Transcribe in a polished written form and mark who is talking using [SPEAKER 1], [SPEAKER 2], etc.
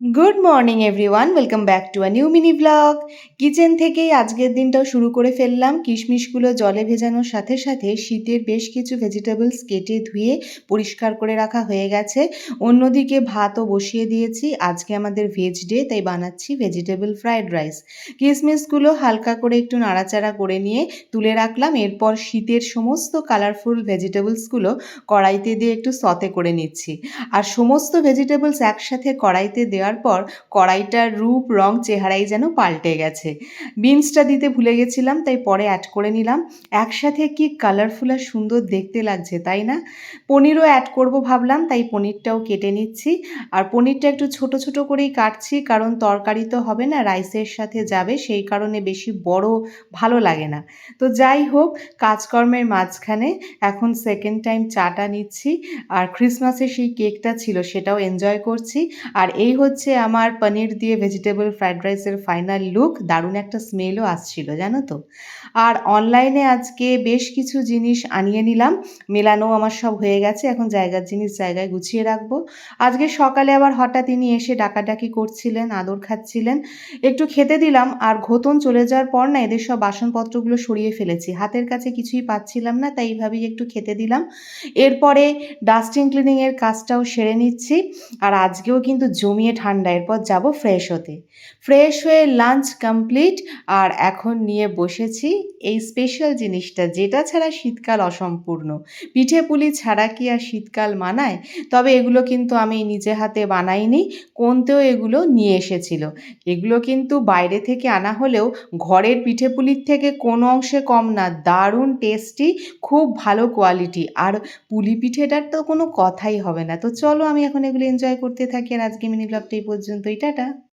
[SPEAKER 1] Good morning everyone, welcome back to a new mini blog. Kitchen থেকেই আজকের দিনটাও শুরু করে ফেললাম। কিশমিশগুলো জলে ভেজানোর সাথে সাথে শীতের বেশ কিছু ভেজিটেবলস কেটে ধুয়ে পরিষ্কার করে রাখা হয়ে গেছে। অন্যদিকে ভাতও বসিয়ে দিয়েছি। আজকে আমাদের ভেজ ডে, তাই বানাচ্ছি ভেজিটেবল ফ্রায়েড রাইস। কিশমিশগুলো হালকা করে একটু নাড়াচাড়া করে নিয়ে তুলে রাখলাম। এরপর শীতের সমস্ত কালারফুল ভেজিটেবলসগুলো কড়াইতে দিয়ে একটু সতে করে নিচ্ছি। আর সমস্ত ভেজিটেবলস একসাথে কড়াইতে দেওয়ার পর কড়াইটার রূপ রং চেহারাই যেন পাল্টে গেছে। বিনসটা দিতে ভুলে গেছিলাম, তাই পরে অ্যাড করে নিলাম। একসাথে কি কালারফুল আর সুন্দর দেখতে লাগছে, তাই না? পনিরও অ্যাড করব ভাবলাম, তাই পনিরটাও কেটে নিচ্ছি। আর পনিরটা একটু ছোট ছোট করেই কাটছি, কারণ তরকারি তো হবে না, রাইসের সাথে যাবে, সেই কারণে বেশি বড় ভালো লাগে না। তো যাই হোক, কাজকর্মের মাঝখানে এখন সেকেন্ড টাইম চাটা নিচ্ছি। আর ক্রিসমাসের সেই কেকটা ছিল, সেটাও এনজয় করছি। আর এই হচ্ছে আমার পনির দিয়ে ভেজিটেবল ফ্রায়েড রাইসের ফাইনাল লুক। দারুণ একটা স্মেলও আসছিল, জানো তো। আর অনলাইনে আজকে বেশ কিছু জিনিস আনিয়ে নিলাম। মেলানো আমার সব হয়ে গেছে, এখন জায়গার জিনিস জায়গায় গুছিয়ে রাখবো। আজকে সকালে আবার হঠাৎ ইনি এসে ডাকাডাকি করছিলেন, আদর খাচ্ছিলেন। একটু খেতে দিলাম, আর ঘোতন চলে যাওয়ার পর না এদের সব বাসনপত্রগুলো সরিয়ে ফেলেছি। হাতের কাছে কিছুই পাচ্ছিলাম না, তাই এইভাবেই একটু খেতে দিলাম। এরপরে ডাস্টিং ক্লিনিংয়ের কাজটাও সেরে নিচ্ছি। আর আজকেও কিন্তু জমিয়ে ঠান্ডা। এরপর যাব ফ্রেশ হতে। ফ্রেশ হয়ে লাঞ্চ কমপ্লিট। আর এখন নিয়ে বসেছি এই স্পেশাল জিনিসটা, যেটা ছাড়া শীতকাল অসম্পূর্ণ। পিঠে পুলি ছাড়া কি আর শীতকাল মানায়? তবে এগুলো কিন্তু আমি নিজে হাতে বানাইনি, কোনতেও এগুলো নিয়ে এসেছিল। এগুলো কিন্তু বাইরে থেকে আনা হলেও ঘরের পিঠে পুলির থেকে কোনো অংশে কম না। দারুণ টেস্টি, খুব ভালো কোয়ালিটি। আর পুলি পিঠেটার তো কোনো কথাই হবে না। তো চলো আমি এখন এগুলো এনজয় করতে থাকি। আর আজকে মিনি ব্লগটা এই পর্যন্তই। টাটা।